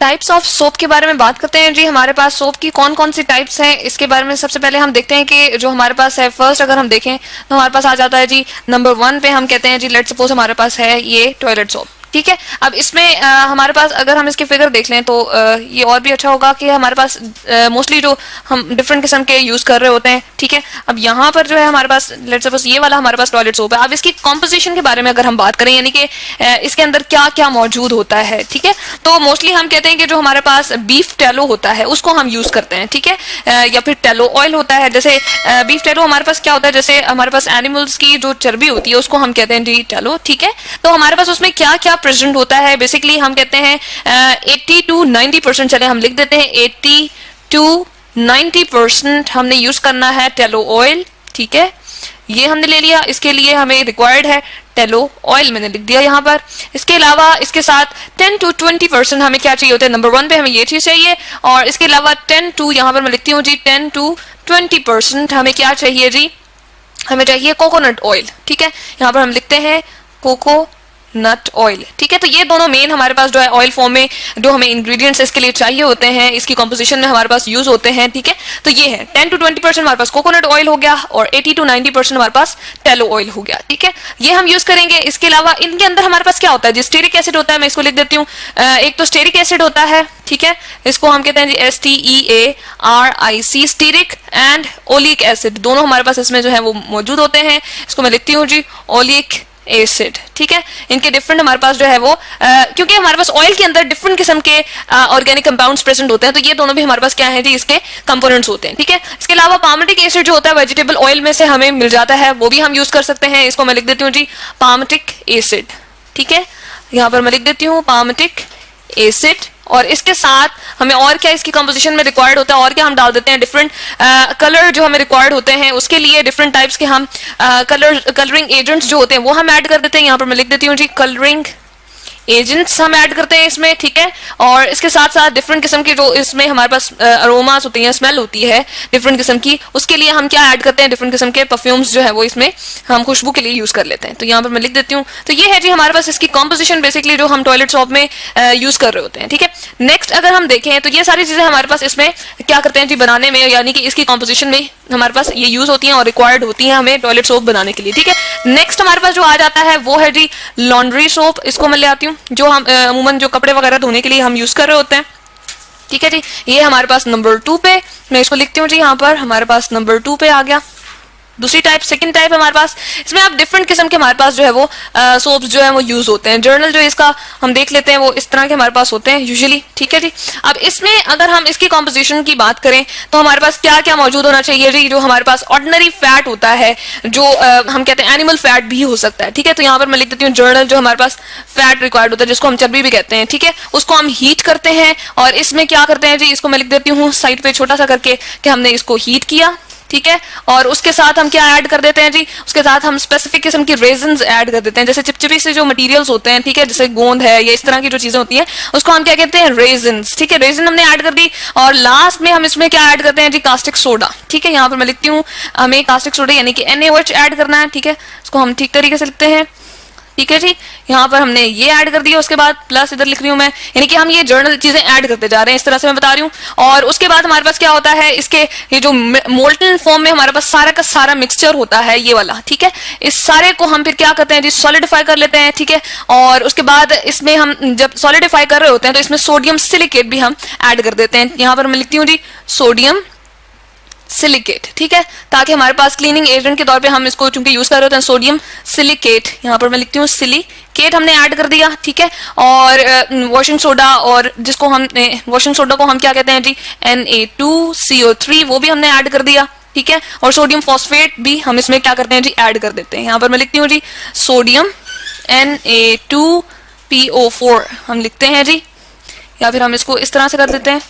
Types of soap के बारे में बात करते हैं जी। हमारे पास सोप की कौन कौन सी टाइप्स हैं इसके बारे में सबसे पहले हम देखते हैं कि जो हमारे पास है, फर्स्ट अगर हम देखें तो हमारे पास आ जाता है जी नंबर 1 पे हम कहते हैं जी, लेट्स सपोज हमारे पास है ये टॉयलेट सोप, ठीक है। अब इसमें हमारे पास अगर हम इसके फिगर देख लें तो ये और भी अच्छा होगा कि हमारे पास मोस्टली जो हम डिफरेंट किस्म के यूज कर रहे होते हैं, ठीक है। अब यहाँ पर जो है हमारे पास लेट्स सपोज ये वाला हमारे पास टॉयलेट सोप है। अब इसकी कॉम्पोजिशन के बारे में अगर हम बात करें, यानी कि इसके अंदर क्या क्या मौजूद होता है, ठीक है, तो मोस्टली हम कहते हैं कि जो हमारे पास बीफ टेलो होता है उसको हम यूज करते हैं, ठीक है, या फिर टेलो ऑयल होता है। जैसे बीफ टेलो हमारे पास क्या होता है, जैसे हमारे पास एनिमल्स की जो चर्बी होती है उसको हम कहते हैं जी टेलो, ठीक है। तो हमारे पास उसमें क्या क्या प्रेजेंट होता है, बेसिकली हम कहते हैं 80 to 90%, चले हम लिख देते हैं 80 to 90% हमने यूज करना है टेलो ऑयल, ठीक है। ये हमने ले लिया, इसके लिए हमें रिक्वायर्ड है टेलो ऑयल, मैंने लिख दिया यहाँ पर। इसके अलावा इसके साथ 10 to 20% हमें क्या चाहिए होता है, नंबर 1 पे हमें ये चीज चाहिए, और इसके अलावा 10 to, यहाँ पर मैं लिखती हूँ जी 10 to 20% हमें क्या चाहिए जी, हमें चाहिए कोकोनट ऑयल, ठीक है। यहाँ पर हम लिखते हैं कोको नट ऑयल, ठीक है। तो ये दोनों मेन हमारे पास जो है ऑयल फॉर्म में जो हमें इंग्रेडिएंट्स इसके लिए चाहिए होते हैं, इसकी कंपोजिशन में हमारे पास यूज होते हैं, ठीक है। तो ये है 10 to 20% हमारे पास कोकोनट ऑयल हो गया और 80 to 90% हमारे पास टेलो ऑयल हो गया, ठीक है। ये हम यूज करेंगे। इसके अलावा इनके अंदर हमारे पास क्या होता है जी, स्टेरिक एसिड होता है, मैं इसको लिख देती हूँ। एक तो स्टेरिक एसिड होता है, ठीक है, इसको हम कहते हैं जी STEARIC, stearic and oleic acid, दोनों हमारे पास इसमें जो है वो मौजूद होते हैं। इसको मैं लिखती हूँ जी ओलिक एसिड, ठीक है। इनके डिफरेंट हमारे पास जो है वो क्योंकि हमारे पास ऑयल के अंदर डिफरेंट किस्म के ऑर्गेनिक कंपाउंड्स प्रेजेंट होते हैं, तो ये दोनों भी हमारे पास क्या है जी, इसके कंपोनेंट्स होते हैं, ठीक है। इसके अलावा पामटिक एसिड जो होता है वेजिटेबल ऑयल में से हमें मिल जाता है, वो भी हम यूज कर सकते हैं। इसको मैं लिख देती हूँ जी पामटिक एसिड, ठीक है। यहाँ पर मैं लिख देती हूँ पामटिक एसिड, और इसके साथ हमें और क्या इसकी कंपोजिशन में रिक्वायर्ड होता है, और क्या हम डाल देते हैं, डिफरेंट कलर जो हमें रिक्वायर्ड होते हैं, उसके लिए डिफरेंट टाइप्स के हम कलरिंग एजेंट्स जो होते हैं वो हम ऐड कर देते हैं। यहाँ पर मैं लिख देती हूँ जी कलरिंग एजेंट्स हम ऐड करते हैं इसमें, ठीक है। और इसके साथ साथ डिफरेंट किस्म की जो इसमें हमारे पास अरोमास होती हैं, स्मेल होती है डिफरेंट किस्म की, उसके लिए हम क्या ऐड करते हैं, डिफरेंट किस्म के परफ्यूम्स जो है वो इसमें हम खुशबू के लिए यूज कर लेते हैं। तो यहाँ पर मैं लिख देती हूँ। तो ये है जी हमारे पास इसकी कॉम्पोजिशन बेसिकली जो हम टॉयलेट सोप में यूज कर रहे होते हैं, ठीक है। नेक्स्ट अगर हम देखें तो ये सारी चीजें हमारे पास इसमें क्या करते हैं जी बनाने में, यानी कि इसकी कॉम्पोजिशन में हमारे पास ये यूज होती हैं और रिक्वायर्ड होती हैं हमें टॉयलेट सोप बनाने के लिए, ठीक है। नेक्स्ट हमारे पास जो आ जाता है वो है जी लॉन्ड्री सोप। इसको मैं ले आती हूँ, जो हम अमूमन जो कपड़े वगैरह धोने के लिए हम यूज कर रहे होते हैं, ठीक है जी। ये हमारे पास नंबर 2 पे, मैं इसको लिखती हूँ जी, यहाँ पर हमारे पास नंबर 2 पे आ गया। दूसरी टाइप, सेकंड टाइप हमारे पास, इसमें आप डिफरेंट किस्म के हमारे पास जो है वो सोप्स जो है वो यूज होते हैं। जर्नल जो इसका हम देख लेते हैं वो इस तरह के हमारे पास होते हैं यूजुअली, ठीक है जी। अब इसमें अगर हम इसकी कॉम्पोजिशन की बात करें तो हमारे पास क्या क्या मौजूद होना चाहिए जी, जो हमारे पास ऑर्डिनरी फैट होता है, जो हम कहते हैं एनिमल फैट भी हो सकता है, ठीक है। तो यहाँ पर मैं लिख देती हूँ जर्नल, जो हमारे पास फैट रिक्वायर्ड होता है जिसको हम चर्बी भी कहते हैं, ठीक है, उसको हम हीट करते हैं। और इसमें क्या करते हैं जी, इसको मैं लिख देती हूँ साइड पे छोटा सा करके कि हमने इसको हीट किया, ठीक है। और उसके साथ हम क्या ऐड कर देते हैं जी, उसके साथ हम स्पेसिफिक किस्म की रेजिन्स ऐड कर देते हैं, जैसे चिपचिपी से जो मटेरियल्स होते हैं, ठीक है, जैसे गोंद है या इस तरह की जो चीजें होती हैं उसको हम क्या कहते हैं, रेजिन्स, ठीक है। रेजिन हमने ऐड कर दी, और लास्ट में हम इसमें क्या ऐड करते हैं जी, कास्टिक सोडा, ठीक है। यहाँ पर मैं लिखती हूँ हमें कास्टिक सोडा यानी कि NaOH ऐड करना है, ठीक है। इसको हम ठीक तरीके से लिखते हैं, ठीक है जी। यहाँ पर हमने ये ऐड कर दिया, उसके बाद प्लस इधर लिख रही हूँ मैं, यानी कि हम ये जर्नल चीजें ऐड करते जा रहे हैं, इस तरह से मैं बता रही हूँ। और उसके बाद हमारे पास क्या होता है, इसके ये जो मोल्टन फॉर्म में हमारे पास सारा का सारा मिक्सचर होता है ये वाला, ठीक है। इस सारे को हम फिर क्या करते हैं जी, सॉलिडिफाई कर लेते हैं, ठीक है। और उसके बाद इसमें हम जब सॉलिडिफाई कर रहे होते हैं तो इसमें सोडियम सिलिकेट भी हम ऐड कर देते हैं। यहाँ पर मैं लिखती हूँ जी सोडियम सिलिकेट, ठीक है, ताकि हमारे पास क्लीनिंग एजेंट के तौर पे हम इसको चूंकि यूज कर रहे होते हैं सोडियम सिलिकेट, यहाँ पर मैं लिखती हूँ सिलिकेट हमने ऐड कर दिया, ठीक है। और वॉशिंग सोडा, और जिसको हम वॉशिंग सोडा को हम क्या कहते हैं जी, Na2CO3, वो भी हमने ऐड कर दिया, ठीक है। और सोडियम फॉस्फेट भी हम इसमें क्या करते हैं जी, ऐड कर देते हैं। यहाँ पर मैं लिखती हूँ जी सोडियम Na2PO4 हम लिखते हैं जी, या फिर हम इसको इस तरह से कर देते हैं,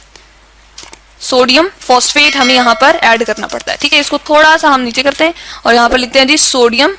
सोडियम फॉस्फेट हमें यहाँ पर ऐड करना पड़ता है, ठीक है। इसको थोड़ा सा हम नीचे करते हैं और यहाँ पर लिखते हैं जी सोडियम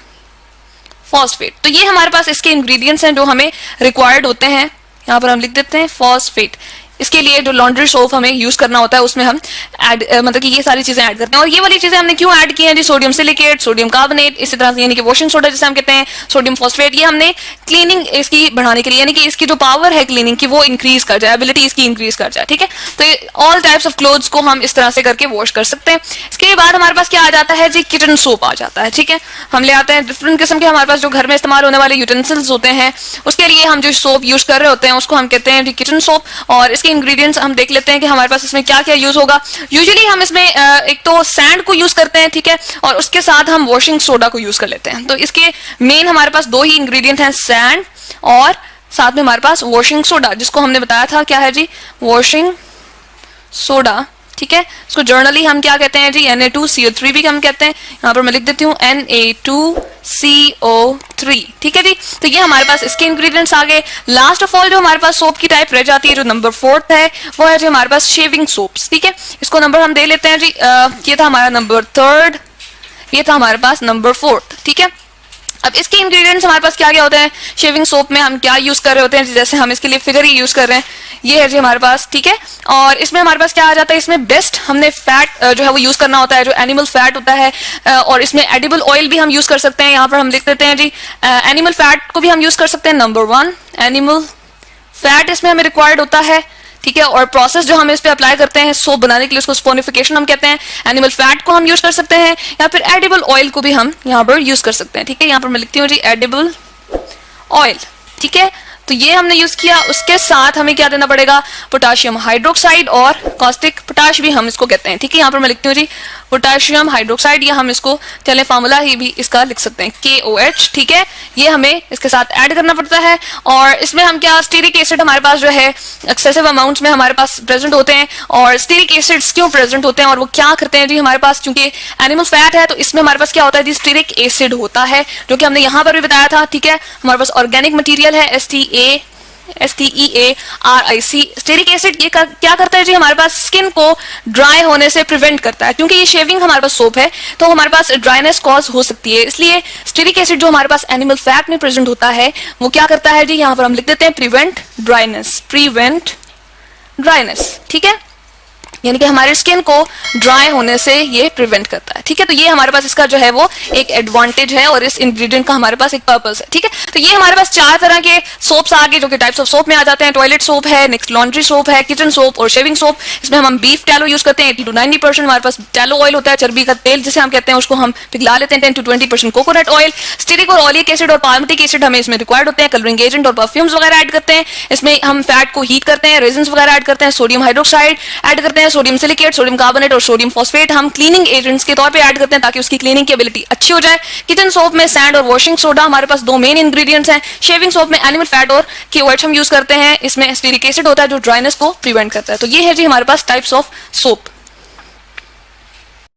फॉस्फेट। तो ये हमारे पास इसके इंग्रेडिएंट्स हैं जो हमें रिक्वायर्ड होते हैं। यहाँ पर हम लिख देते हैं फॉस्फेट, इसके लिए जो लॉन्ड्री सोप हमें यूज करना होता है उसमें हम मतलब कि ये सारी चीजें ऐड करते हैं। और ये वाली चीजें हमने क्यों ऐड की हैं जी, सोडियम सिलिकेट, सोडियम कार्बोनेट, इसी तरह से यानी कि वॉशिंग सोडा जिसे हम कहते हैं, सोडियम फॉस्फेट, ये हमने क्लीनिंग इसकी बढ़ाने के लिए, यानी कि इसकी जो पावर है क्लीनिंग की वो इंक्रीज कर जाए, एबिलिटी इसकी इंक्रीज कर जाए। ठीक है, तो ऑल टाइप्स ऑफ क्लोथ्स को हम इस तरह से करके वॉश कर सकते हैं। इसके बाद हमारे पास क्या आ जाता है जी, किचन सोप आ जाता है। ठीक है, हम ले आते हैं डिफरेंट किस्म के, हमारे पास जो घर में इस्तेमाल होने वाले यूटेंसिल्स होते हैं उसके लिए हम जो सोप यूज कर रहे होते हैं उसको हम कहते हैं किचन सोप। और इसके इंग्रेडिएंट्स हम देख लेते हैं कि हमारे पास इसमें क्या क्या यूज होगा। यूजुअली हम इसमें एक तो सैंड को यूज करते हैं, ठीक है, और उसके साथ हम वॉशिंग सोडा को यूज कर लेते हैं। तो इसके मेन हमारे पास दो ही इंग्रेडिएंट हैं, सैंड और साथ में हमारे पास वॉशिंग सोडा, जिसको हमने बताया था क्या है जी, वॉशिंग सोडा। ठीक है, इसको जर्नली हम क्या कहते हैं जी, Na2CO3 भी हम कहते हैं। यहाँ पर मैं लिख देती हूँ Na2CO3। ठीक है जी, तो ये हमारे पास इसके इंग्रेडिएंट्स आ गए। लास्ट ऑफ ऑल जो हमारे पास सोप की टाइप रह जाती है, जो नंबर 4 है, वो है जी हमारे पास शेविंग सोप्स। ठीक है, इसको नंबर हम दे लेते हैं जी, ये था हमारा नंबर 3, ये था हमारे पास नंबर 4। ठीक है, अब इसके इंग्रेडिएंट्स हमारे पास क्या क्या होते हैं, शेविंग सोप में हम क्या यूज कर रहे होते हैं, जैसे हम इसके लिए फिगर ही यूज कर रहे हैं, ये है जी हमारे पास। ठीक है, और इसमें हमारे पास क्या आ जाता है, इसमें बेस्ट हमने फैट जो है वो यूज करना होता है, जो एनिमल फैट होता है, और इसमें एडिबल ऑयल भी हम यूज कर सकते हैं। यहाँ पर हम लिख देते हैं जी, एनिमल फैट को भी हम यूज कर सकते हैं। नंबर 1 एनिमल फैट इसमें हमें रिक्वायर्ड होता है। ठीक है, और प्रोसेस जो हम इस पे अप्लाई करते हैं सोप बनाने के लिए, उसको स्पोनिफिकेशन हम कहते हैं। एनिमल फैट को हम यूज कर सकते हैं, या फिर एडिबल ऑयल को भी हम यहाँ पर यूज कर सकते हैं। ठीक है, यहाँ पर मैं लिखती हूँ जी एडिबल ऑयल। ठीक है, तो ये हमने यूज किया। उसके साथ हमें क्या देना पड़ेगा, पोटाशियम हाइड्रोक्साइड और कॉस्टिक पोटाश भी हम इसको कहते हैं। ठीक है, यहाँ पर मैं लिखती हूँ जी पोटाशियम हाइड्रोक्साइड, या हम इसको चले फार्मूला ही भी इसका लिख सकते हैं KOH। ठीक है, ये हमें इसके साथ ऐड करना पड़ता है। और इसमें हम क्या, स्टीरिक एसिड हमारे पास जो है एक्सेसिव अमाउंट्स में हमारे पास प्रेजेंट होते हैं। और स्टीरिक एसिड्स क्यों प्रेजेंट होते हैं और वो क्या करते हैं जी हमारे पास, क्योंकि एनिमल फैट है तो इसमें हमारे पास क्या होता है जी, स्टीरिक एसिड होता है, जो कि हमने यहाँ पर भी बताया था। ठीक है, हमारे पास ऑर्गेनिक मटीरियल है STEARIC। स्टेरिक एसिड ये क्या करता है जी, हमारे पास स्किन को ड्राई होने से प्रिवेंट करता है, क्योंकि ये शेविंग हमारे पास सोप है तो हमारे पास ड्राइनेस कॉज हो सकती है। इसलिए स्टेरिक एसिड जो हमारे पास एनिमल फैट में प्रेजेंट होता है वो क्या करता है जी, यहाँ पर हम लिख देते हैं प्रिवेंट ड्राइनेस। ठीक है, यानी कि हमारे स्किन को ड्राई होने से ये प्रिवेंट करता है। ठीक है, तो ये हमारे पास इसका जो है वो एक एडवांटेज है और इस इंग्रेडिएंट का हमारे पास एक पर्पस है। ठीक है, तो ये हमारे पास 4 तरह के सोप्स आ गए जो कि टाइप्स ऑफ सोप में आ जाते हैं। टॉयलेट सोप है, नेक्स्ट लॉन्ड्री सोप है, किचन सोप और शेविंग सोप। इसमें हम बीफ टैलो यूज करते हैं, 80 to 90% हमारे पास टैलो ऑयल होता है, चर्बी का तेल जिसे हम कहते हैं, उसको हम पिघला लेते हैं। 10 to 20% कोकोनट ऑयल, स्टीरिक और ऑलिक एसिड और पाल्मिटिक एसिड हमें इसमें रिक्वायर्ड होते हैं। कलरिंग एजेंट और परफ्यूम्स वगैरह ऐड करते हैं। इसमें हम फैट को हीट करते हैं, रेजिन्स वगैरह ऐड करते हैं, सोडियम हाइड्रोक्साइड ऐड करते हैं, सोडियम सिलिकेट, सोडियम कार्बोनेट और सोडियम फॉस्फेट हम क्लीनिंग एजेंट्स के तौर पे ऐड करते हैं ताकि उसकी क्लीनिंग की एबिलिटी अच्छी हो जाए। किचन सोप में सैंड और वॉशिंग सोडा हमारे पास 2 मेन इंग्रेडिएंट्स हैं। शेविंग सोप में एनिमल फैट और KOH हम यूज करते हैं। इसमें स्टीरिक एसिड होता है जो ड्राइनेस को प्रिवेंट करता है। तो ये है जी हमारे पास टाइप्स ऑफ सोप।